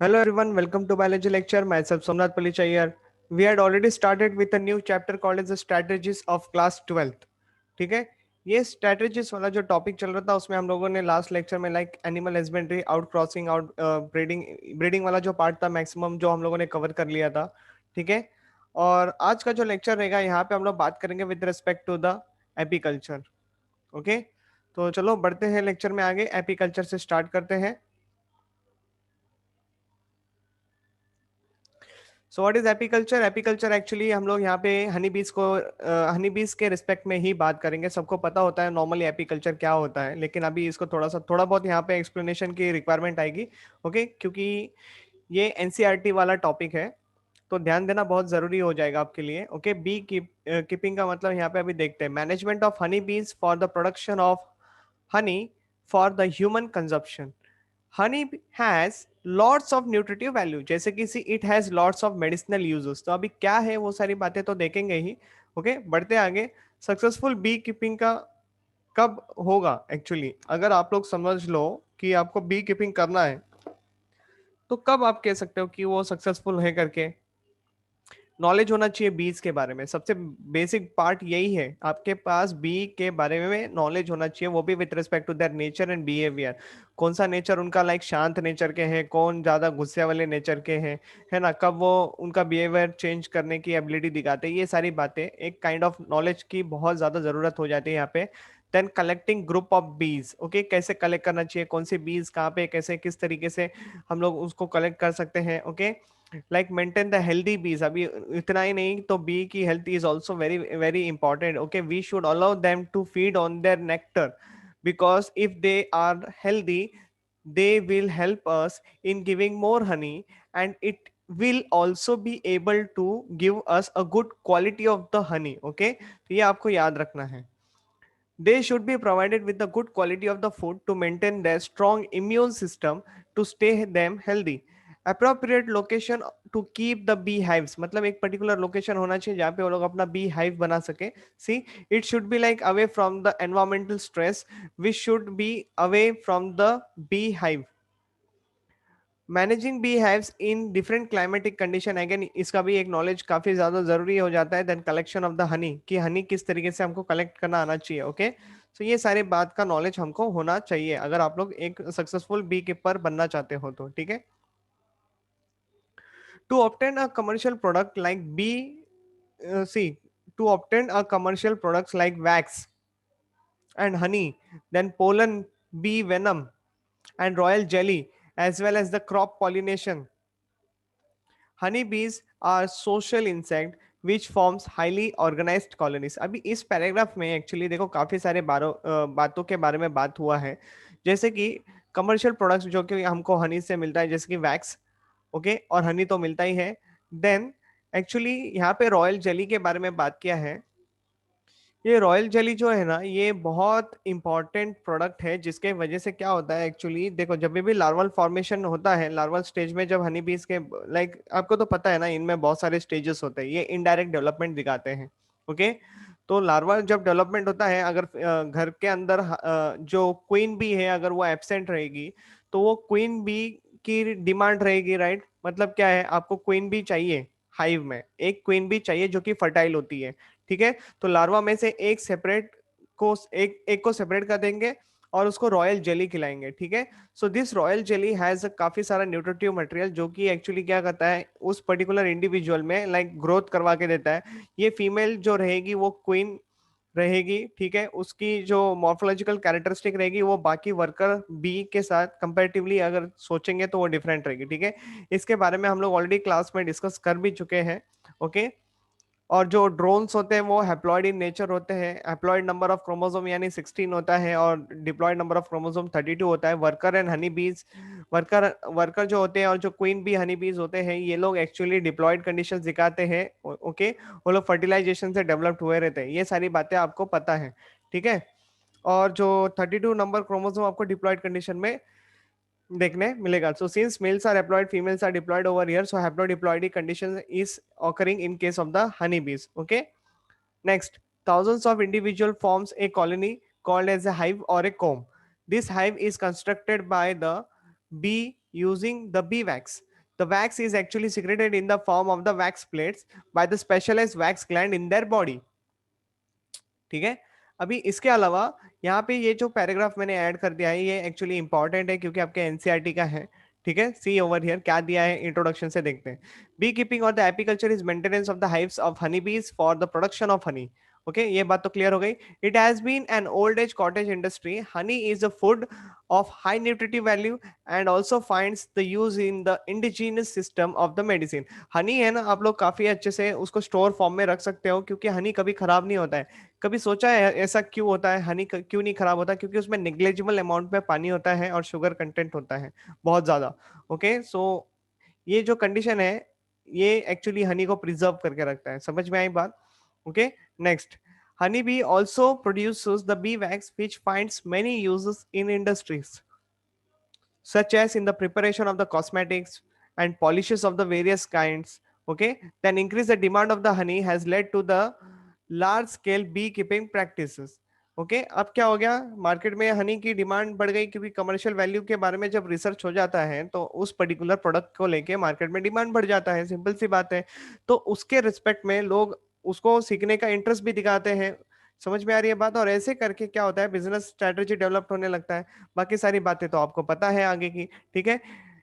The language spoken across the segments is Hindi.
Hello everyone, welcome to biology lecture. Myself Somnath Palichayar. We had already started with a new chapter called as the strategies of class 12th. ठीक है, ये strategies वाला जो टॉपिक चल रहा था उसमें हम लोगों ने लास्ट लेक्चर में like animal husbandry, out crossing, out breeding breeding वाला जो पार्ट था मैक्सिमम जो हम लोगों ने कवर कर लिया था. ठीक है, और आज का जो लेक्चर रहेगा यहाँ पे हम लोग बात करेंगे with respect to the apiculture. Okay, तो चलो बढ़ते हैं लेक्चर में आगे. एपीकल्चर से स्टार्ट करते हैं. So what is apiculture? Apiculture actually हम लोग यहाँ पे हनी बीज को हनी बीज के रिस्पेक्ट में ही बात करेंगे. सबको पता होता है नॉर्मली एपीकल्चर क्या होता है, लेकिन अभी इसको थोड़ा बहुत यहाँ पे एक्सप्लेनेशन की रिक्वायरमेंट आएगी. ओके, क्योंकि ये एनसीईआरटी वाला टॉपिक है तो ध्यान देना बहुत जरूरी हो जाएगा आपके लिए. ओके, कीपिंग का मतलब यहाँ पे अभी देखते हैं. Management of honey bees for the production of Honey for the human consumption. Honey has lots of nutritive value, जैसे कि see it has lots of medicinal uses. तो अभी क्या है वो सारी बातें तो देखेंगे ही. ओके, बढ़ते आगे. सक्सेसफुल बी कीपिंग का कब होगा? एक्चुअली अगर आप लोग समझ लो कि आपको बी कीपिंग करना है तो कब आप कह सकते हो कि वो सक्सेसफुल है करके? नॉलेज होना चाहिए बीज के बारे में. सबसे बेसिक पार्ट यही है, आपके पास बी के बारे में नॉलेज होना चाहिए, वो भी with respect to their nature and behaviour. कौन सा नेचर उनका लाइक शांत नेचर के हैं, कौन ज्यादा गुस्से वाले नेचर के हैं, है ना, कब वो उनका बिहेवियर चेंज करने की एबिलिटी दिखाते हैं. ये सारी बातें एक काइंड ऑफ नॉलेज की बहुत ज्यादा जरूरत हो जाती है यहाँ पे. देन कलेक्टिंग ग्रुप ऑफ बीज. ओके, कैसे कलेक्ट करना चाहिए, कौन से बीज कहाँ पे, कैसे किस तरीके से हम लोग उसको कलेक्ट कर सकते हैं. Okay, like maintain the healthy bees. अभी इतना ही नहीं, तो बी की health is also very very important. Okay, we should allow them to feed on their nectar, because if they are healthy they will help us in giving more honey, and it will also be able to give us a good quality of the honey. Okay, तो ये आपको याद रखना है. They should be provided with the good quality of the food to maintain their strong immune system to stay them healthy. Appropriate location to keep the bee hives. मतलब एक particular location होना चाहिए जहाँ पे वो लोग अपना bee hive बना सके. See, it should be like away from the environmental stress. We should be away from the bee hive. Managing bee hives in different climatic condition. Again इसका भी एक नॉलेज काफी ज्यादा जरूरी हो जाता है. Then collection of the honey, कि हनी किस तरीके से हमको कलेक्ट करना आना चाहिए. ओके, सो ये सारे बात का नॉलेज हमको होना चाहिए अगर आप लोग एक सक्सेसफुल बी कीपर बनना चाहते हो तो. ठीक है, to obtain a commercial product like bee see to obtain a commercial products like wax and honey, then pollen, bee venom, and royal jelly, as well as the crop pollination. Honeybees are social insect which forms highly organized colonies. अभी इस पैराग्राफ में एक्चुअली देखो काफी सारे बातों के बारे में बात हुआ है. जैसे कि कमर्शियल प्रोडक्ट्स जो कि हमको हनी से मिलता है, जैसे कि वैक्स. ओके, और हनी तो मिलता ही है. देन एक्चुअली यहाँ पे रॉयल जेली के बारे में बात किया है. ये रॉयल जेली जो है ना, ये बहुत इंपॉर्टेंट प्रोडक्ट है, जिसके वजह से क्या होता है एक्चुअली देखो, जब भी लार्वल फॉर्मेशन होता है, लार्वल स्टेज में जब हनी बीज के लाइक आपको तो पता है ना, इनमें बहुत सारे स्टेजेस होते हैं, ये इनडायरेक्ट डेवलपमेंट दिखाते हैं. ओके, तो लार्वा जब डेवलपमेंट होता है, अगर घर के अंदर जो क्वीन बी है अगर वो एब्सेंट रहेगी तो वो क्वीन बी की डिमांड रहेगी, राइट. मतलब क्या है, आपको क्वीन बी चाहिए, हाइव में एक क्वीन बी चाहिए जो कि फर्टाइल होती है. ठीक है, तो लार्वा में से एक एक को सेपरेट कर देंगे और उसको रॉयल जेली खिलाएंगे. ठीक है, so this royal jelly has काफी सारा न्यूट्रिटिव मटेरियल जो कि एक्चुअली क्या करता है उस पर्टिकुलर इंडिविजुअल में लाइक ग्रोथ करवा के देता है. ये फीमेल जो रहेगी वो क्वीन रहेगी. ठीक है, उसकी जो मॉर्फोलॉजिकल कैरेक्टरिस्टिक रहेगी वो बाकी वर्कर बी के साथ कंपैरेटिवली अगर सोचेंगे तो वो डिफरेंट रहेगी. ठीक है, इसके बारे में हम लोग ऑलरेडी क्लास में डिस्कस कर भी चुके हैं. ओके, और जो ड्रोन्स होते हैं वो हैप्लॉइड इन नेचर होते हैं. हैप्लॉइड नंबर ऑफ क्रोमोसोम यानी 16 होता है और डिप्लॉयड नंबर ऑफ क्रोमोसोम 32 होता है. वर्कर एंड हनी बीज, वर्कर वर्कर जो होते हैं और जो क्वीन बी हनी बीज होते हैं, ये लोग एक्चुअली डिप्लॉयड कंडीशंस दिखाते हैं. ओके, वो लोग फर्टिलाइजेशन से डेवलप्ड हुए रहते हैं. ये सारी बातें आपको पता है. ठीक है, और जो 32 नंबर क्रोमोसोम आपको डिप्लॉयड कंडीशन में देखने मिलेगा. So since males are haploid, females are diploid over here, so haplodiploidy condition is occurring in case of the honeybees. Okay, next, thousands of individual forms a colony called as a hive or a comb. This hive is constructed by the bee using the bee wax. The wax is actually secreted in the form of the wax plates by the specialized wax gland in their body. ठीक है, अभी इसके अलावा यहाँ पे ये जो पैराग्राफ मैंने ऐड कर दिया है ये एक्चुअली इंपॉर्टेंट है क्योंकि आपके एनसीईआरटी का है. ठीक है, सी ओवर हियर क्या दिया है इंट्रोडक्शन से देखते हैं. Bee keeping or the apiculture is maintenance of the hives of honey bees for the production of honey. Okay, ये बात तो क्लियर हो गई. It has been an old age cottage industry. Honey is a food of high nutritive value and also finds the use in the indigenous system of the medicine. Honey है ना, आप लोग काफी अच्छे से उसको स्टोर फॉर्म में रख सकते हो क्योंकि हनी कभी खराब नहीं होता है. कभी सोचा है ऐसा क्यों होता है, हनी क्यों नहीं खराब होता? क्योंकि उसमें निग्लेजिबल अमाउंट में पानी होता है और शुगर कंटेंट होता है बहुत ज्यादा. ओके, सो ये जो कंडीशन है ये एक्चुअली हनी को प्रिजर्व करके रखता है. समझ में आई बात? Okay, next. Honey bee also produces the B wax which finds many uses in industries such as in the preparation of the cosmetics and polishes of the various kinds. Okay, then increase the demand of the honey has led to the large scale beekeeping practices. Okay अब क्या हो गया, मार्केट में हनी की डिमांड बढ़ गई क्योंकि कमर्शियल वैल्यू के बारे में जब रिसर्च हो जाता है तो उस पर्टिकुलर प्रोडक्ट को लेके मार्केट में डिमांड बढ़ जाता है, सिंपल सी बात है. तो उसके रिस्पेक्ट में लोग उसको सीखने का इंटरेस्ट भी दिखाते हैं. समझ में आ रही है बात? और ऐसे करके क्या होता है, बिजनेस स्ट्रेटेजी डेवलप होने लगता है. बाकी सारी बातें तो आपको पता है आगे की. ठीक है,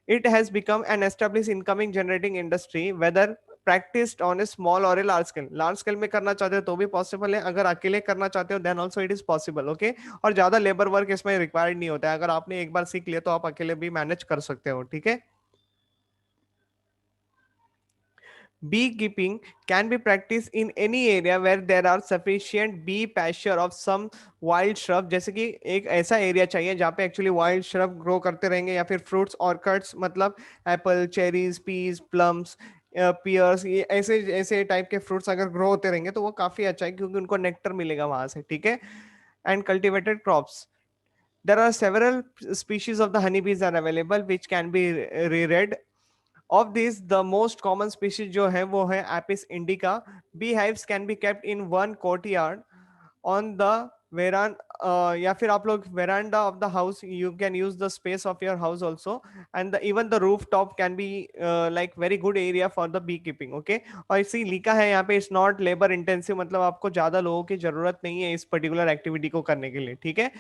it has become an establish incoming generating industry whether practised on a small or a large scale. Large scale में करना चाहते हो तो भी पॉसिबल है, अगर अकेले करना चाहते हो then also it is possible. Okay, और ज्यादा लेबर वर्क इसमें रिक्वायर्ड नहीं होता है. अगर आपने एक बार सीख लिया तो आप अकेले भी मैनेज कर सकते हो. ठीक है, beekeeping can be practiced in any area where there are sufficient bee pasture of some wild shrub. जैसे कि एक ऐसा एरिया चाहिए जहाँ पे एक्चुअली वाइल्ड श्रब ग्रो करते रहेंगे या फिर फ्रूट्स ऑर्कर्ड्स, मतलब apple, cherries, peas, plums, pears, ये ऐसे ऐसे टाइप के फ्रूट्स अगर ग्रो होते रहेंगे तो वो काफी अच्छा है क्योंकि उनको नेक्टर मिलेगा वहां से. ठीक है, and cultivated crops. There are several species of the honeybees are available which can be reared. Of these, the most common species जो है वो है Apis indica. Beehives can be kept in one courtyard on the veranda, या फिर आप लोग veranda of the house, you can use the space of your house also, and even the rooftop can be like very good area for the beekeeping. Okay, और इसी लिखा है यहाँ पे, it's not labor intensive, मतलब आपको ज्यादा लोगों की जरूरत नहीं है इस पर्टिकुलर एक्टिविटी को करने के लिए. ठीक है,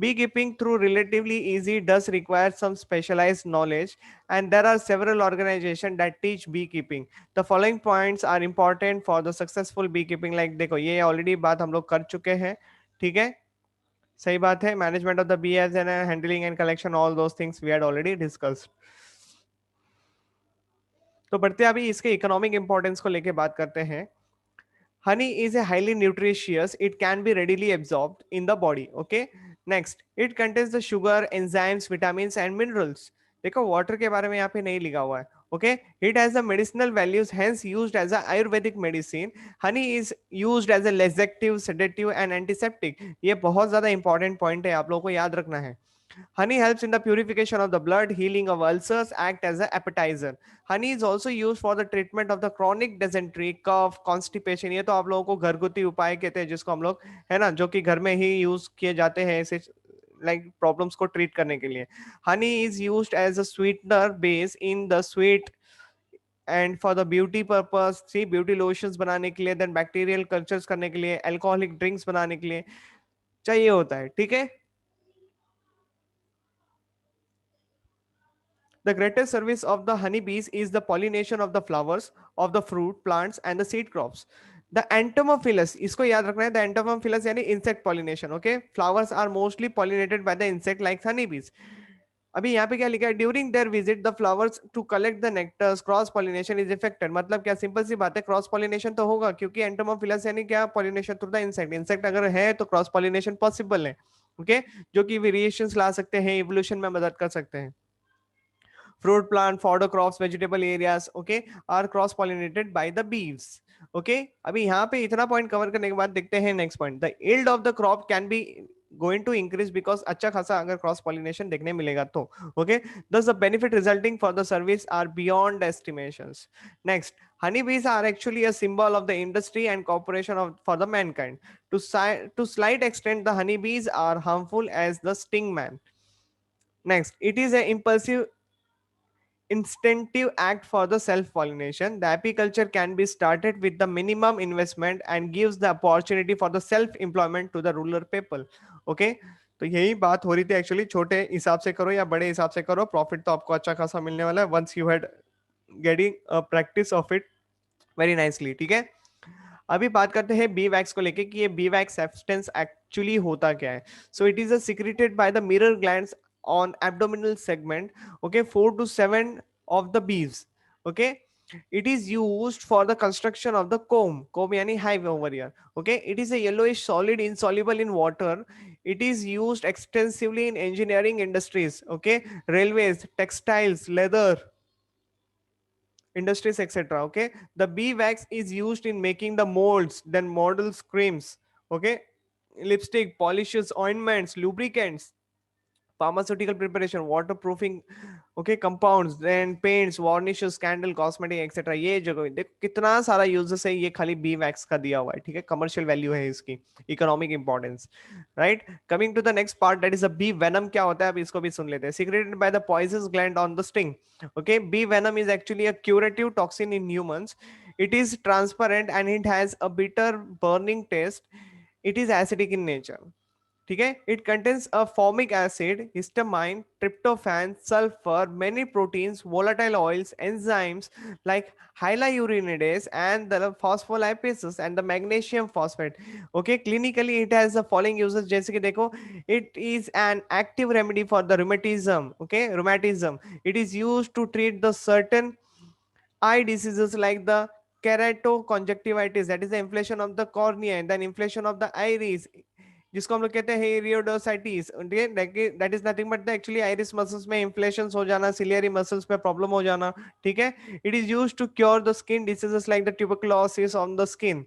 beekeeping through relatively easy does require some specialized knowledge, and there are several organizations that teach beekeeping. The following points are important for the successful beekeeping. Like देखो ये ऑलरेडी बात हम लोग कर चुके हैं. ठीक है, सही बात है. Management of the bee as and handling and collection, all those things we had already discussed. तो बढ़ते अभी इसके इकोनॉमिक इंपॉर्टेंस को लेके बात करते हैं. Honey is a highly nutritious. It can be readily absorbed in the body. Okay. Next, it contains the sugar, enzymes, vitamins, and minerals. देखो वाटर के बारे में यहाँ पे नहीं लिखा हुआ है. Okay. It has the medicinal values, hence used as a Ayurvedic medicine. Honey is used as a laxative, sedative, and antiseptic. ये बहुत ज्यादा इंपॉर्टेंट पॉइंट है, आप लोगों को याद रखना है. Honey helps in the purification of the blood, healing of ulcers, act as an appetizer. Honey is also used for the treatment of the chronic dysentery, cough, constipation. ये तो आप लोगों को घरगुती उपाय कहते हैं जिसको हम लोग, है ना, जो कि घर में ही यूज किए जाते हैं ऐसे लाइक प्रॉब्लम्स को ट्रीट करने के लिए. Honey is used as a sweetener base in the sweet and for the beauty purpose. See beauty lotions बनाने के लिए, देन बैक्टीरियल कल्चर्स करने के लिए, अल्कोहलिक ड्रिंक्स बनाने के लिए चाहिए होता है. ठीक है, the greatest service of the honeybees is the pollination of the flowers of the fruit, plants, and the seed crops. The entomophilus, इसको याद रखना है. The entomophilus यानी insect pollination. Okay, flowers are mostly pollinated by the insect like honeybees. अभी यहाँ पे क्या लिखा है, during their visit the flowers to collect the nectars, cross pollination is effected. मतलब क्या, सिंपल सी बात है, क्रॉस पॉलिनेशन तो होगा क्योंकि एंटोमोफिलस यानी क्या, pollination through the insect. Insect अगर है तो क्रॉस पॉलिनेशन पॉसिबल है. ओके, जो कि वेरिएशंस ला सकते हैं, इवोल्यूशन में मदद कर सकते हैं. Fruit plant, fodder crops, vegetable areas, okay, are cross pollinated by the bees. Okay, अभी यहाँ पे इतना पॉइंट कवर करने के बाद देखते हैं next point. The yield of the crop can be going to increase because अच्छा खासा अगर क्रॉस पॉलिनेशन देखने मिलेगा तो. Okay, thus the benefit resulting for the service are beyond estimations. Next, honeybees are actually a symbol of the industry and cooperation of for the mankind. To slight extent, the honeybees are harmful as the stingman. Next, it is a impulsive instinctive act for the self pollination. The apiculture can be started with the minimum investment and gives the opportunity for the self employment to the rural people. Okay, तो यही बात हो रही थी एक्चुअली, छोटे हिसाब से करो या बड़े हिसाब से करो, प्रॉफिट तो आपको अच्छा खासा मिलने वाला है once you had getting practice of it very nicely. ठीक है, अभी बात करते हैं बी वैक्स को लेके कि ये बी वैक्स सब्सटेंस एक्चुअली होता क्या है। So it is a secreted by the mirror glands on abdominal segment, okay, 4 to 7 of the bees, okay. It is used for the construction of the comb yani hive over here, okay. It is a yellowish solid insoluble in water. It is used extensively in engineering industries, okay, railways, textiles, leather industries, etc. Okay, the bee wax is used in making the molds, then models, creams, okay, lipstick, polishes, ointments, lubricants, pharmaceutical preparation, waterproofing, okay, compounds, then paints, varnishes, candle, cosmetic, etc. ये जगह देखो कितना सारा यूजेस है, ये खाली बी वैक्स का दिया हुआ है। ठीक है, कमर्शियल वैल्यू है इसकी, economic importance, right. Coming to the next part, that is a bee venom. क्या होता है अब इसको भी सुन लेते हैं। Secreted by the poisonous gland on the sting, okay. Bee venom is actually a curative toxin in humans. It is transparent and it has a bitter burning taste. It is acidic in nature, ठीक है। It contains a formic acid, histamine, tryptophan, sulphur, many proteins, volatile oils, enzymes like hyaluronidase and the phospholipases and the magnesium phosphate, okay। clinically it has the following uses, जैसे कि देखो, it is an active remedy for the rheumatism, okay, rheumatism। it is used to treat the certain eye diseases like the keratoconjunctivitis, that is the inflammation of the cornea, and then inflammation of the iris, जिसको हम लोग कहते हैं iridocytis, that is nothing but the actually iris muscles में इन्फ्लेशन हो जाना, सिलियरी मसल्स में प्रॉब्लम हो जाना। ठीक है, it is used to cure the skin diseases like the tuberculosis on the skin,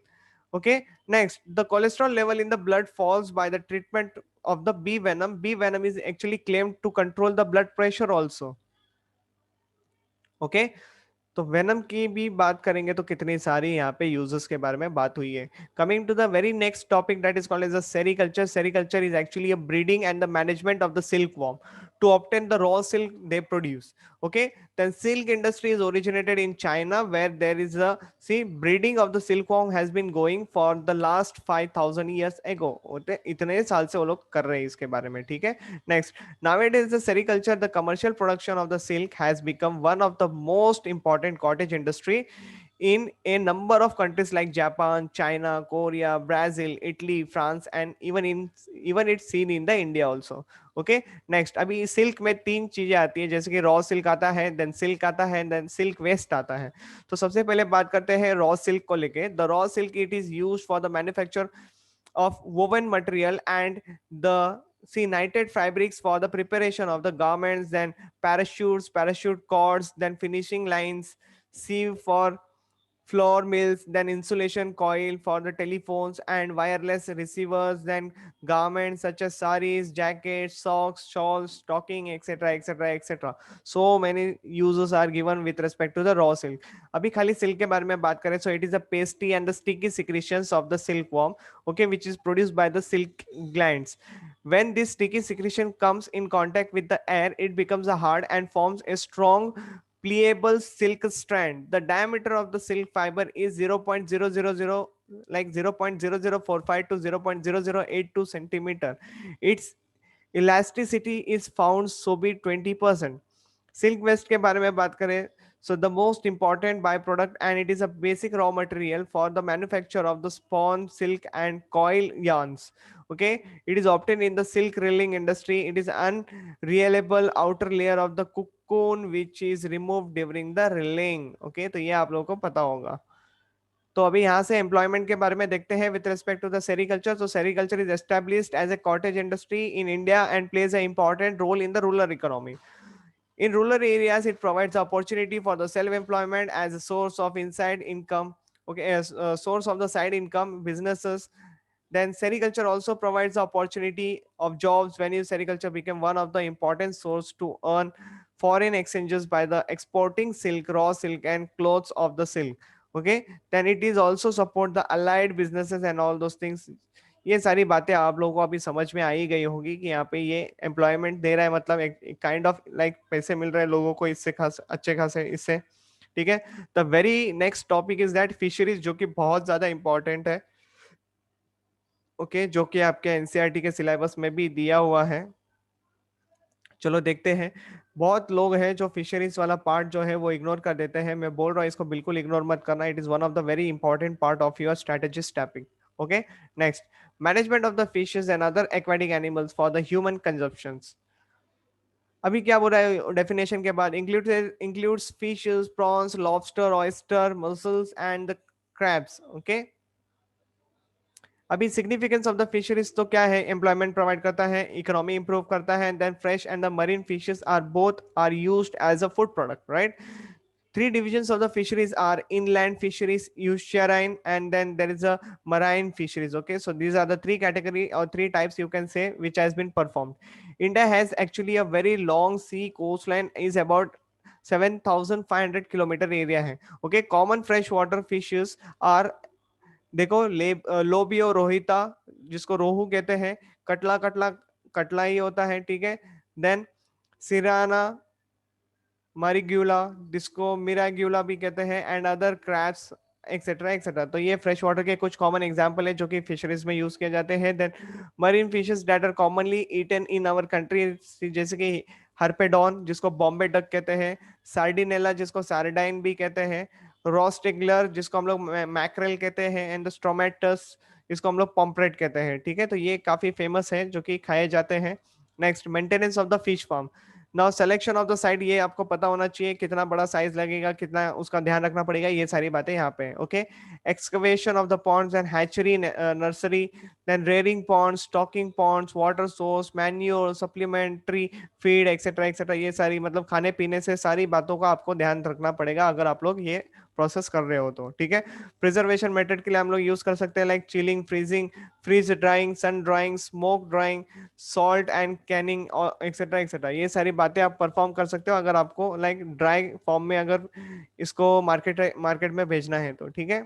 okay। Next, the cholesterol level in the blood falls by the treatment of the bee venom. Bee venom is actually claimed to control the blood pressure also, okay। तो वेनम की भी बात करेंगे तो कितनी सारी यहाँ पे यूजर्स के बारे में बात हुई है। Coming to the very next topic, that is called as a sericulture. Sericulture is actually a breeding and the management of the silkworm to obtain the raw silk they produce, okay। Then silk industry is originated in China, where there is a, see, breeding of the silkworm has been going for the last 5000 years ago, इतने साल से वो लोग कर रहे हैं इसके बारे में। ठीक है, next, nowadays the sericulture, the commercial production of the silk has become one of the most important cottage industry in a number of countries like Japan, China, Korea, Brazil, Italy, France, and even it's seen in the India also, okay। Next, अभी सिल्क में तीन चीजें आती है, जैसे कि रॉ सिल्क आता है, देन सिल्क आता है, देन सिल्क वेस्ट आता है। तो सबसे पहले बात करते हैं रॉ सिल्क को लेके। The raw silk it is used for the manufacture of woven material and the, see, knitted fabrics for the preparation of the garments, then parachutes, parachute cords, then finishing lines, sieve for floor mills, then insulation coil for the telephones and wireless receivers, then garments such as saris, jackets, socks, shawls, stocking, etc, etc, etc. So many uses are given with respect to the raw silk. अभी खाली silk के बारे में बात करें, so it is a pasty and the sticky secretions of the silkworm, okay, which is produced by the silk glands. When this sticky secretion comes in contact with the air, it becomes a hard and forms a strong pliable silk strand. The diameter of the silk fiber is 0.000, like 0.0045 to 0.0082 centimeter. Its elasticity is found so be 20%. Silk waste के बारे में बात करें, so the most important byproduct and it is a basic raw material for the manufacture of the spawn silk and coil yarns, okay। It is obtained in the silk reeling industry. It is unreliable outer layer of the cocoon which is removed during the reeling, okay। तो ये आप लोगों को पता होगा। तो अभी यहाँ से एम्प्लॉयमेंट के बारे में देखते हैं with respect to the sericulture. तो sericulture is established as a cottage industry in India and plays a important role in the rural economy. In rural areas, it provides opportunity for the self-employment as a source of inside income, okay, as a source of the side income businesses. Then sericulture also provides the opportunity of jobs when sericulture became one of the important source to earn foreign exchanges by the exporting silk, raw silk, and clothes of the silk. Okay, then it is also support the allied businesses and all those things. ये सारी बातें आप लोगों को अभी समझ में आ ही गई होगी कि यहाँ पे ये एम्प्लॉयमेंट दे रहा है, मतलब एक काइंड ऑफ लाइक पैसे मिल रहे हैं लोगों को इससे, खास अच्छे खासे इससे। ठीक है। The very next topic is that fisheries, जो कि बहुत ज्यादा इंपॉर्टेंट है। ओके, जो कि आपके एनसीईआरटी के सिलेबस में भी दिया हुआ है। चलो देखते हैं। बहुत लोग हैं जो फिशरीज वाला पार्ट जो है वो इग्नोर कर देते हैं, मैं बोल रहा हूँ इसको बिल्कुल इग्नोर मत करना, it is one of the very important part of your strategist topic. Okay. Next, management of the fishes and other aquatic animals for the human consumptions. अभी क्या बोल रहा है डेफिनेशन के बाद, includes fishes, prawns, lobster, oyster, muscles and the crabs. Okay. अभी सिग्निफिकेंस ऑफ द फिशरीज तो क्या है, एम्प्लॉयमेंट प्रोवाइड करता है, इकोनॉमी इंप्रूव करता है, then fresh and the marine fishes are both are used as a food product, right? Three divisions of the fisheries are inland fisheries, estuarine, and then there is a marine fisheries. Okay, so these are the three category or three types you can say which has been performed. India has actually a very long sea coastline, is about 7,500 kilometer area है। Okay, common freshwater fishes are, देखो लोबियो रोहिता, जिसको रोहू कहते हैं, कटला कटला कटला ही होता है, ठीक है। देन सिराना, मारिग्यूला, जिसको मिराग्यूला भी कहते हैं, and other crabs etcetera etcetera. तो ये फ्रेश वाटर के कुछ कॉमन एग्जांपल है जो कि फिशरीज में यूज किए जाते हैं। Then marine fishes that are commonly eaten in our country, जैसे कि हर्पेडॉन, जिसको बॉम्बे डक कहते हैं, सार्डिनेला, जिसको सार्डाइन भी कहते हैं, रोस्टिगलर, जिसको हम लोग मैक्रेल कहते हैं, एंड स्ट्रोमेटस, इसको हम लोग पॉम्प्रेट कहते हैं। ठीक है, तो ये काफी फेमस है जो कि खाए जाते हैं। Next, maintenance of the fish farm. Now selection of the site, ये आपको पता होना चाहिए कितना बड़ा साइज लगेगा, कितना उसका ध्यान रखना पड़ेगा, ये सारी बातें यहाँ पे। Okay. Excavation of the ponds and hatchery nursery, then rearing ponds, stocking ponds, water source, manure, supplementary feed etcetera etcetera, ये सारी मतलब खाने पीने से सारी बातों का आपको ध्यान रखना पड़ेगा अगर आप लोग ये प्रोसेस कर रहे हो तो। ठीक है। प्रिजर्वेशन मेथड के लिए हम लोग यूज कर सकते हैं like chilling, freezing, freeze drying, sun drying, smoke drying, salt and canning और एक्सेट्रा एक्सेट्रा, ये सारी बातें आप परफॉर्म कर सकते हो अगर आपको लाइक ड्राई फॉर्म में अगर इसको मार्केट मार्केट में भेजना है तो। ठीक है।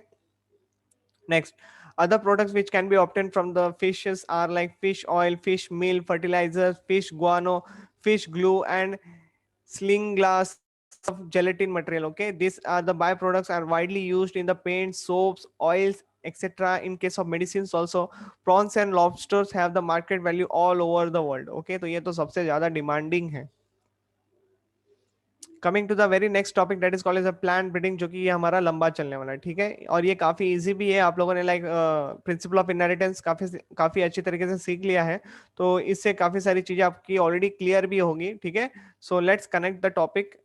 Next, other products which can be obtained from the fishes are like fish oil, fish meal, fertilizers, fish guano, fish glue, and sling glass of gelatin material. Okay, these are the byproducts are widely used in the paints, soaps, oils, etc. In case of medicines also, prawns and lobsters have the market value all over the world. Okay, तो ये तो सबसे ज्यादा डिमांडिंग है। Coming to the very next topic that is called as a plant breeding, जो कि ये हमारा लंबा चलने वाला है। ठीक है, और ये काफी इजी भी है, आप लोगों ने लाइक प्रिंसिपल ऑफ इनहेरिटेंस काफी काफी अच्छी तरीके से सीख लिया है, तो इससे काफी सारी चीजें आपकी ऑलरेडी क्लियर भी होगी। ठीक है, so let's connect the topic.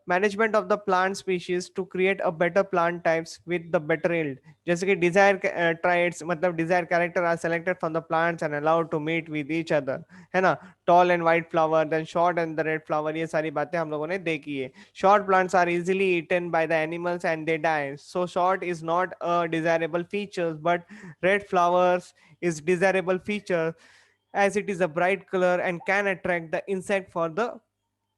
Management of the plant species to create a better plant types with the better yield, जैसे कि डिजायर ट्राइट्स, मतलब desire character are selected from the plants and allowed to meet with each other, है ना। Tall and white flower, then short and the red flower, ये सारी बातें हम लोगों ने देखी है। Short plants are easily eaten by the animals and they die, so short is not a desirable feature, but red flowers is desirable feature as it is a bright color and can attract the insect for the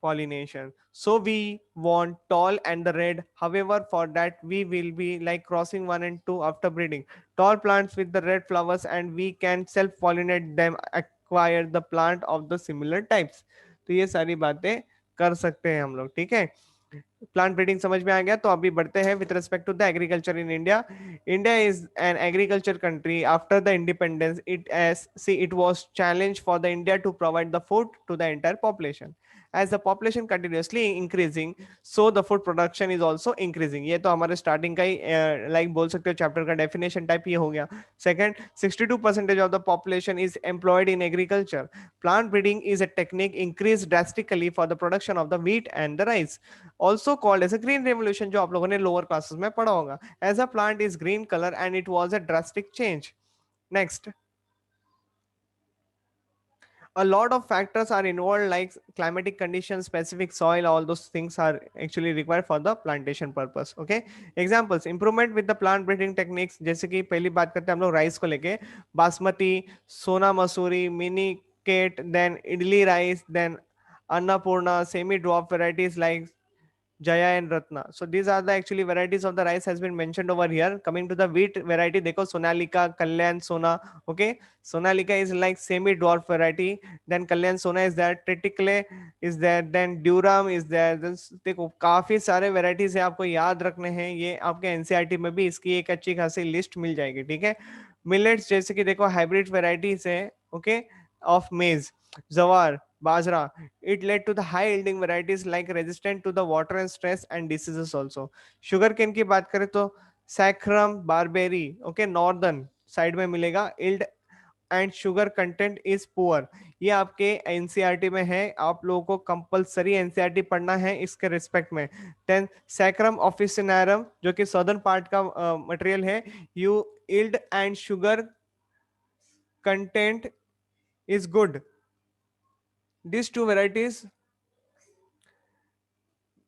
pollination. So we want tall and the red. However, for that we will be like crossing one and two after breeding. Tall plants with the red flowers and we can self-pollinate them, acquire the plant of the similar types. तो ये सारी बातें कर सकते हैं हम लोग। ठीक है, प्लांट ब्रीडिंग समझ में आ गया, तो अभी बढ़ते हैं with respect to the agriculture in India. India is an agriculture country after the independence, it as see it was challenge for the India to provide the food to the entire population. as the population continuously increasing, so the food production is also increasing। ये तो हमारे स्टार्टिंग का ही लाइक बोल सकते हो चैप्टर का डेफिनेशन टाइप ये हो गया। Second, 62% of the population is employed in agriculture। plant breeding is a technique increased drastically for the production of the wheat and the rice, also called as a green revolution, जो आप लोगों ने लोअर क्लासेस में पढ़ा होगा। as a plant is green color and it was a drastic change। next, a lot of factors are involved like climatic conditions, specific soil, all those things are actually required for the plantation purpose। okay, examples, improvement with the plant breeding techniques, जैसे कि पहली बात करते हैं हम लोग राइस को लेके, basmati, Sona Masuri, mini kit, then idli rice, then Annapurna, semi drop varieties like Jaya and Ratna. So these are the actually varieties of the rice has been mentioned over here. Coming to the wheat variety, देखो Sonalika, Kalyan, Sona. Okay, Sonalika is like semi-dwarf variety. Then Kalyan Sona is there. Triticale is there. Then Duram is there. Then देखो काफी सारे varieties है, आपको याद रखने हैं। ये आपके एनसीईआरटी में भी इसकी एक अच्छी खासी लिस्ट मिल जाएगी, ठीक है। मिलेट्स जैसे कि देखो हाइब्रिड वेराइटीज है, ओके, ऑफ मेज, जवार, bajra. It led to the high yielding varieties like resistant to the water and stress and diseases also. Sugarcane की बात करें तो saccharum barberry, okay, northern side में मिलेगा, yield and sugar content is poor. ये आपके एनसीईआरटी में है, आप लोगों को कंपलसरी एनसीईआरटी पढ़ना है इसके रिस्पेक्ट में। देन सैक्रम ऑफिसिनारम जो कि सदर्न पार्ट का मटेरियल है, you yield and sugar content is good. These two varieties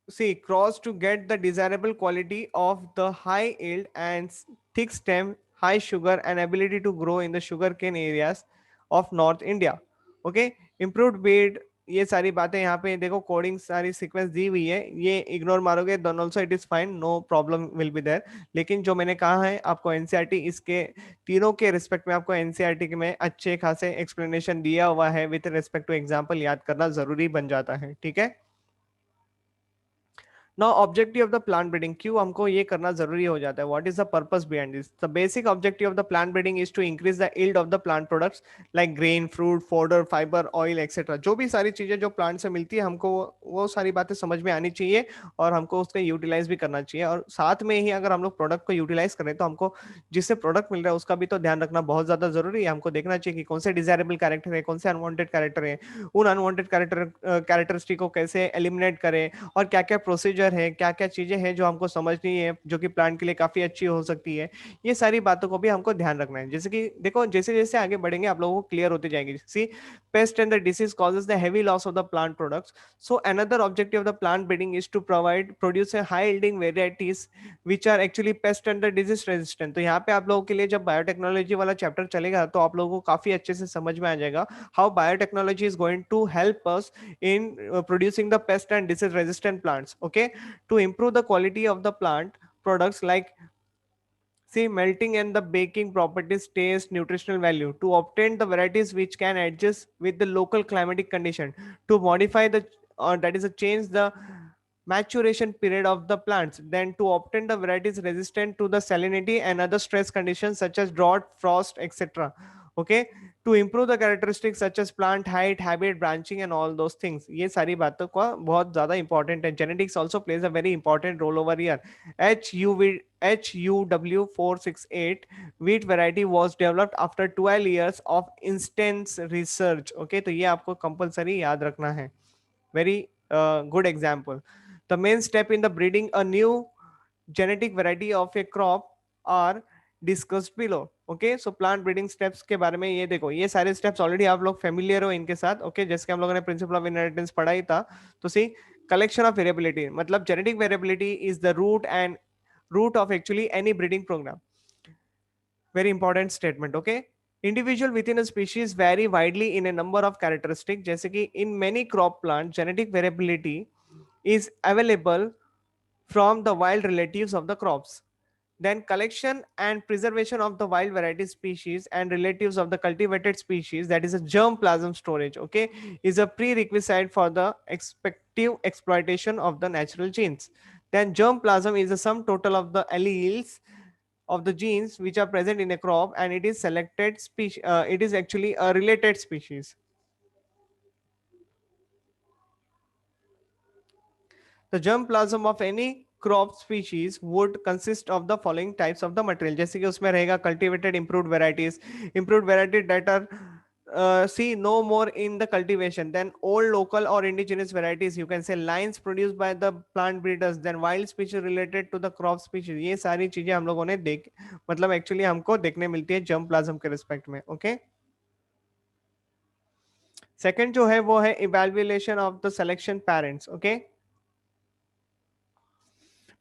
see cross to get the desirable quality of the high yield and thick stem, high sugar and ability to grow in the sugarcane areas of North India. Okay, improved breed, ये सारी बातें यहाँ पे देखो कोडिंग सारी सीक्वेंस दी हुई है, ये इग्नोर मारोगे then also it is fine, no problem will be there. लेकिन जो मैंने कहा है आपको एनसीईआरटी इसके तीनों के रिस्पेक्ट में आपको एनसीईआरटी में अच्छे खासे एक्सप्लेनेशन दिया हुआ है, विद रिस्पेक्ट टू एग्जांपल याद करना जरूरी बन जाता है, ठीक है। Now objective of the plant breeding, क्यों हमको ये करना जरूरी हो जाता है, what is the purpose behind this. The basic objective of the plant breeding is to increase the yield of the plant products like grain, fruit, fodder, fibre, oil etcetera. जो भी सारी चीजें जो प्लांट से मिलती है हमको वो सारी बातें समझ में आनी चाहिए और हमको उसका यूटिलाइज भी करना चाहिए। और साथ में ही अगर हम लोग प्रोडक्ट को यूटिलाइज करें तो हमको जिससे प्रोडक्ट मिल रहा है उसका भी तो ध्यान रखना बहुत ज्यादा जरूरी है। हमको देखना चाहिए कि कौन से डिजायरेबल कैरेक्टर है, कौन से अनवांटेड कैरेक्टर है, उन अनवांटेड कैरेक्टरिस्टिक को कैसे एलिमिनेट करें, और क्या क्या प्रोसीजर है, क्या क्या चीजें हैं जो हमको समझनी है जो कि प्लांट के लिए काफी अच्छी हो सकती है। ये सारी बातों को भी हमको ध्यान रखना है। जैसे कि देखो जैसे जैसे आगे बढ़ेंगे आप लोगों को क्लियर होती जाएगी। See pest and the disease causes the heavy loss of the plant products. So another objective of the plant breeding is to provide produce a high yielding varieties which are actually pest and the disease resistant. तो यहाँ पे आप लोगों के लिए जब बायोटेक्नोलॉजी वाला चैप्टर चलेगा तो आप लोगों को काफी अच्छे से समझ में आ जाएगा how biotechnology is going to help us in producing the pest and disease resistant plants, okay, to improve the quality of the plant products like see melting and the baking properties, taste, nutritional value, to obtain the varieties which can adjust with the local climatic condition, to modify the or that is a change the maturation period of the plants, then to obtain the varieties resistant to the salinity and other stress conditions such as drought, frost, etc. Okay, to improve the characteristics such as plant height, habit, branching and all those things। ये सारी बातों का बहुत ज्यादा इंपॉर्टेंट है। Genetics also plays a very important roll over here. HUW468 wheat variety was developed after 12 years of intense research। okay, तो ये आपको कंपलसरी याद रखना है। Very good example। The main step in the breeding a new genetic variety of a crop are discussed below। Okay, so plant breeding steps के बारे में ये देखो, ये सारे स्टेप्स ऑलरेडी आप लोग फेमिलियर हो इनके साथ। ओके, जैसे कि हम लोगों ने प्रिंसिपल ऑफ इनहेरिटेंस पढ़ा ही था। तो सी कलेक्शन ऑफ वेरिएबिलिटी, मतलब genetic variability is the root and root of actually any breeding programme. very important statement। okay, individual within a species vary widely in a number of characteristics, जैसे कि in many crop plants genetic variability is available from the wild relatives of the crops। then collection and preservation of the wild variety species and relatives of the cultivated species, that is a germplasm storage, okay, is a prerequisite for the expective exploitation of the natural genes। then germplasm is the sum total of the alleles of the genes which are present in a crop, and it is selected species, it is actually a related species। The germplasm of any crop species would consist of the following types of the material, जैसे कि उसमें रहेगा cultivated improved variety that are see no more in the cultivation, then old local or indigenous varieties, you can say lines produced by the plant breeders, then wild species related to the crop species। ये सारी चीजें हम लोगों ने देख मतलब एक्चुअली हमको देखने मिलती है germplasm के रिस्पेक्ट में। ओके, सेकंड जो है वो है evaluation of the selection parents. Okay,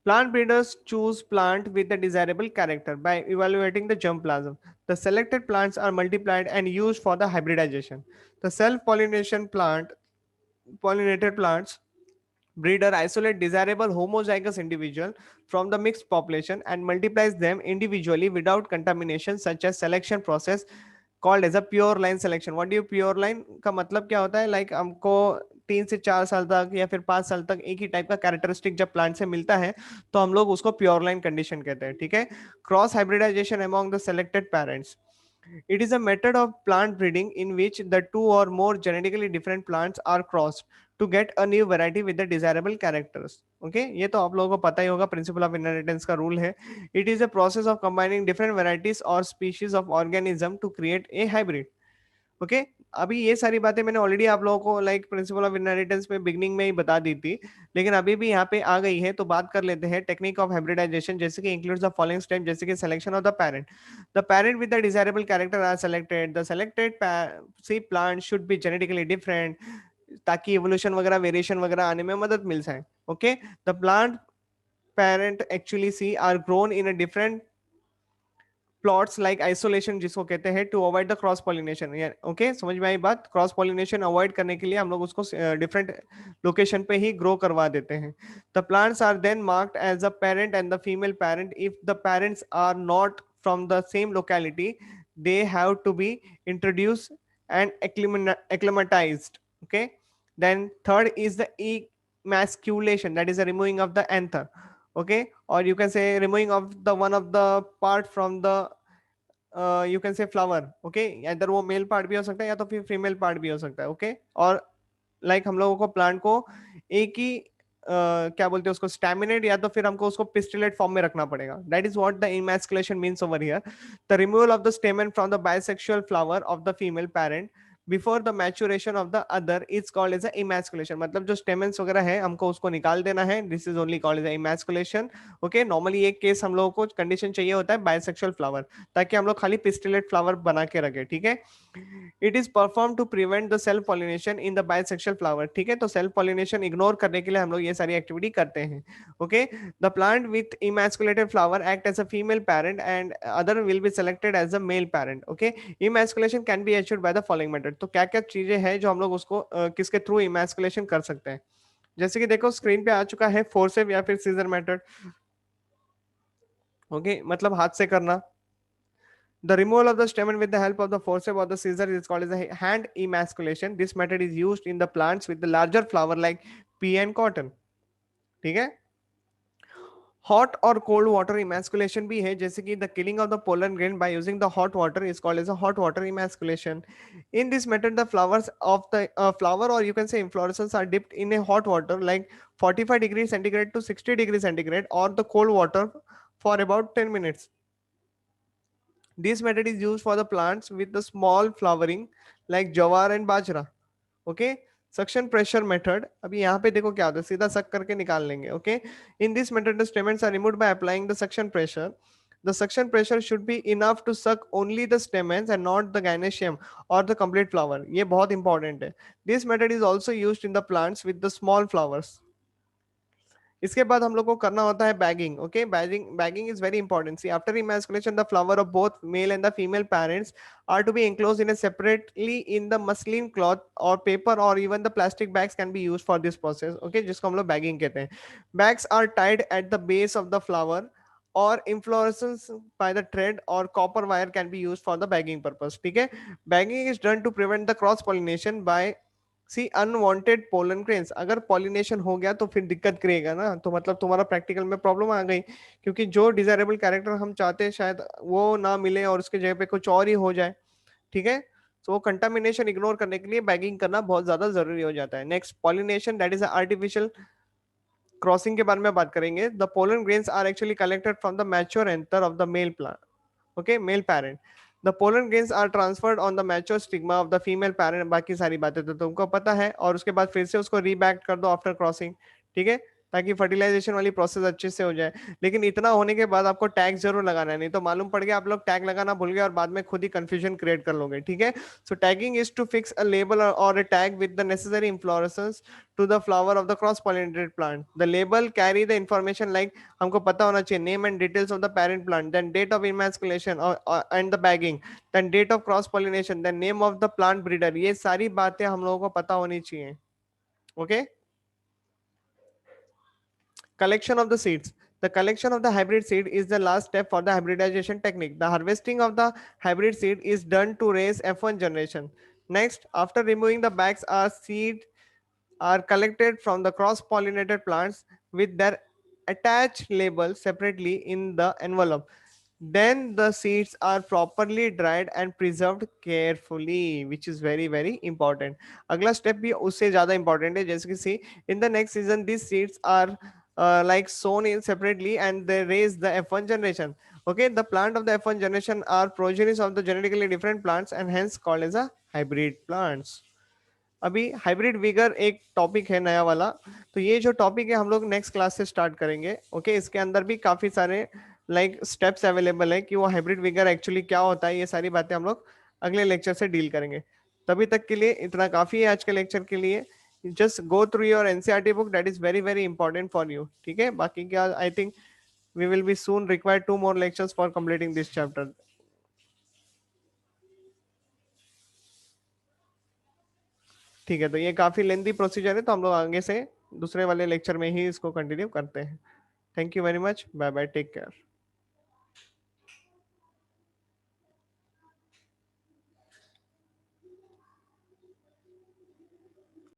plant breeders choose plant with the desirable character by evaluating the germplasm। The selected plants are multiplied and used for the hybridization। The self-pollination plant, pollinated plants Breeder isolate desirable homozygous individual from the mixed population and multiplies them individually without contamination, such as selection process called as a pure line selection. What do pure line का मतलब क्या होता है? लाइक हमको 3 से 4 साल तक या फिर 5 साल तक एक ही टाइप का कैरेक्टरिस्टिक जब प्लांट से मिलता है तो हम लोग उसको प्योर लाइन कंडीशन कहते हैं. ठीक है. Cross hybridisation among the selected parents. It is a method of plant breeding in which the two or more genetically different plants are crossed to get a new variety with the desirable characters. Okay, ये तो आप लोगों को पता ही होगा, प्रिंसिपल ऑफ इनहेरिटेंस का रूल है. It is a process of combining different varieties or species of organism to create a hybrid. Okay. अभी ये सारी बातें मैंने ऑलरेडी आप लोगों को लाइक प्रिंसिपल ऑफ इनहेरिटेंस में बिगनिंग में ही बता दी थी, लेकिन अभी भी यहाँ पे आ गई है तो बात कर लेते हैं. टेक्निक ऑफ हाइब्रिडाइजेशन जैसे कि इंक्लूड्स द फॉलोइंग स्टेप, जैसे कि selection of the parent. The parent with the desirable character are selected. The selected see plant should be genetically different ताकि इवोल्यूशन वगैरह वेरिएशन वगैरह आने में मदद मिल जाए. Okay. The plant parent actually see are grown in a different plots like isolation जिसको कहते हैं to avoid the cross pollination. Okay, समझ में आई बात? क्रॉस पॉलिनेशन अवॉइड करने के लिए हम लोग उसको डिफरेंट लोकेशन पे ही ग्रो करवा देते हैं. The plants are then marked as a parent and the female parent. If the parents are not from the same locality they have to be introduced and acclimatized. Okay. Then third is the emasculation, that is the removing of the anther. Okay, or you can say removing of the one of the part from the you can से फ्लावर. ओके, इधर वो मेल पार्ट भी हो सकता है या तो फिर फीमेल पार्ट भी हो सकता है. ओके. और लाइक हम लोगों को प्लांट को एक ही क्या बोलते हैं उसको, स्टैमिनेट या तो फिर हमको उसको पिस्टिलेट फॉर्म में रखना पड़ेगा. That is what the emasculation means over here. The removal of the stamen from the bisexual flower of the female parent before the maturation of the other is called as emasculation. मतलब जो स्टेमेंस वगैरह है हमको उसको निकाल देना है. This is only called as emasculation. Okay. Normally एक केस हम लोगों को कंडीशन चाहिए होता है बाइसेक्सुअल फ्लावर, ताकि हम लोग खाली पिस्टिलेट फ्लावर बना के रखें. ठीक है. It is perform to prevent the self pollination in the bisexual flower. ठीक है. तो सेल्फ पॉलिनेशन इग्नोर करने के लिए हम लोग ये सारी एक्टिविटी करते हैं. Okay. The plant with emasculated flower act as a female parent and other will be selected as a male parent. Okay. Emasculation can be achieved by the following method. तो क्या क्या चीजें हैं जो हम लोग उसको किसके थ्रू इमैस्कुलेशन कर सकते हैं? जैसे कि देखो स्क्रीन पे आ चुका है फोर्सेप या फिर सीजर मेथड. ओके, मतलब हाथ से करना. The removal of the stamen with the help of the forceps or the scissors is called as a hand emasculation. This method is used in the plants with the larger flower like pea and cotton. ठीक है. हॉट और कोल्ड वाटर इमैस्कुलेशन भी है, जैसे कि the killing of the pollen grain by using the hot water is called as a hot water emasculation. In this method the flowers of the flower or you can say inflorescence are dipped in a hot water like 45 degree centigrade to 60 degree centigrade or the cold water for about 10 minutes. This method is used for the plants with the small flowering like jawar and bajra. Okay. Suction pressure method. अभी यहाँ पे देखो क्या होता है, सीधा सक करके निकाल लेंगे. Okay. In this method the stamens are removed by applying the suction pressure. The suction pressure should be enough to suck only the stamens and not the gynoecium or the complete flower. ये बहुत important है. This method is also used in the plants with the small flowers. इसके बाद हम लोग को करना होता है bagging. Okay. Bagging is very important. See after emasculation the flower of both male and the female parents are to be enclosed in a separately in the muslin cloth or paper or even the plastic bags can be used for this process. Okay, जिसको हम लोग बैगिंग कहते हैं. bags are tied at the base of the flower or inflorescence by the thread or copper wire can be used for the bagging purpose. ठीक है. bagging is done to prevent the cross pollination by see unwanted pollen grains. अगर पॉलिनेशन हो गया तो फिर दिक्कत करेगा ना, तो मतलब तुम्हारा प्रैक्टिकल में प्रॉब्लम आ गई, क्योंकि जो डिजायरेबल कैरेक्टर हम चाहते हैं शायद वो ना मिले और उसके जगह पे कुछ और ही हो जाए. ठीक है. तो वो कंटामिनेशन इग्नोर करने के लिए बैगिंग करना बहुत ज्यादा जरूरी हो जाता है. Next, pollination, that is artificial crossing के बारे में बात करेंगे. The pollen grains are actually collected from the mature anther of the male plant. Okay, male parent. The pollen grains are transferred on the mature stigma of the female parent. बाकी सारी बातें तो तुमको पता है. और उसके बाद फिर से उसको रीबैक्ट कर दो आफ्टर क्रॉसिंग. ठीक है, ताकि फर्टिलाइजेशन वाली प्रोसेस अच्छे से हो जाए. लेकिन इतना होने के बाद आपको टैग जरूर लगाना है, नहीं तो मालूम पड़ गया आप लोग टैग लगाना भूल गए और बाद में खुद ही कंफ्यूजन क्रिएट कर लोगे. ठीक है. So tagging is to fix a label or a tag with the necessary inflorescence to the flower of the cross pollinated plant. The label carry the information like हमको पता होना चाहिए name and details of the parent plant, then date of emasculation and the bagging, then date of cross pollination, then name of the plant breeder. ये सारी बातें हम लोगों को पता होनी चाहिए. Okay. collection of the seeds. The collection of the hybrid seed is the last step for the hybridization technique. The harvesting of the hybrid seed is done to raise F1 generation. Next, after removing the bags, our seed are collected from the cross-pollinated plants with their attached label separately in the envelope. Then the seeds are properly dried and preserved carefully, which is very very important. अगला step भी उससे ज़्यादा important है, जैसे कि see in the next season these seeds are like sown in separately and they raise the F1 generation. Okay, the plant of the F1 generation are progenies of the genetically different plants and hence called as a hybrid plants. अभी हाइब्रिड विगर एक टॉपिक है नया वाला, तो ये जो टॉपिक है हम लोग नेक्स्ट क्लास से स्टार्ट करेंगे. ओके, इसके अंदर भी काफी सारे लाइक स्टेप्स अवेलेबल है कि वो हाइब्रिड विगर एक्चुअली क्या होता है, ये सारी बातें हम लोग अगले लेक्चर से डील करेंगे. तभी तक के लिए इतना काफी है आज के लेक्चर के लिए. Just go through your NCERT book, that is very very important for you. ठीक है, बाकी क्या I think we will be soon require 2 more lectures for completing this chapter. ठीक है, तो ये काफी लेंदी प्रोसीजर है, तो हम लोग आगे से दूसरे वाले लेक्चर में ही इसको कंटिन्यू करते हैं. Thank you very much, bye bye, take care.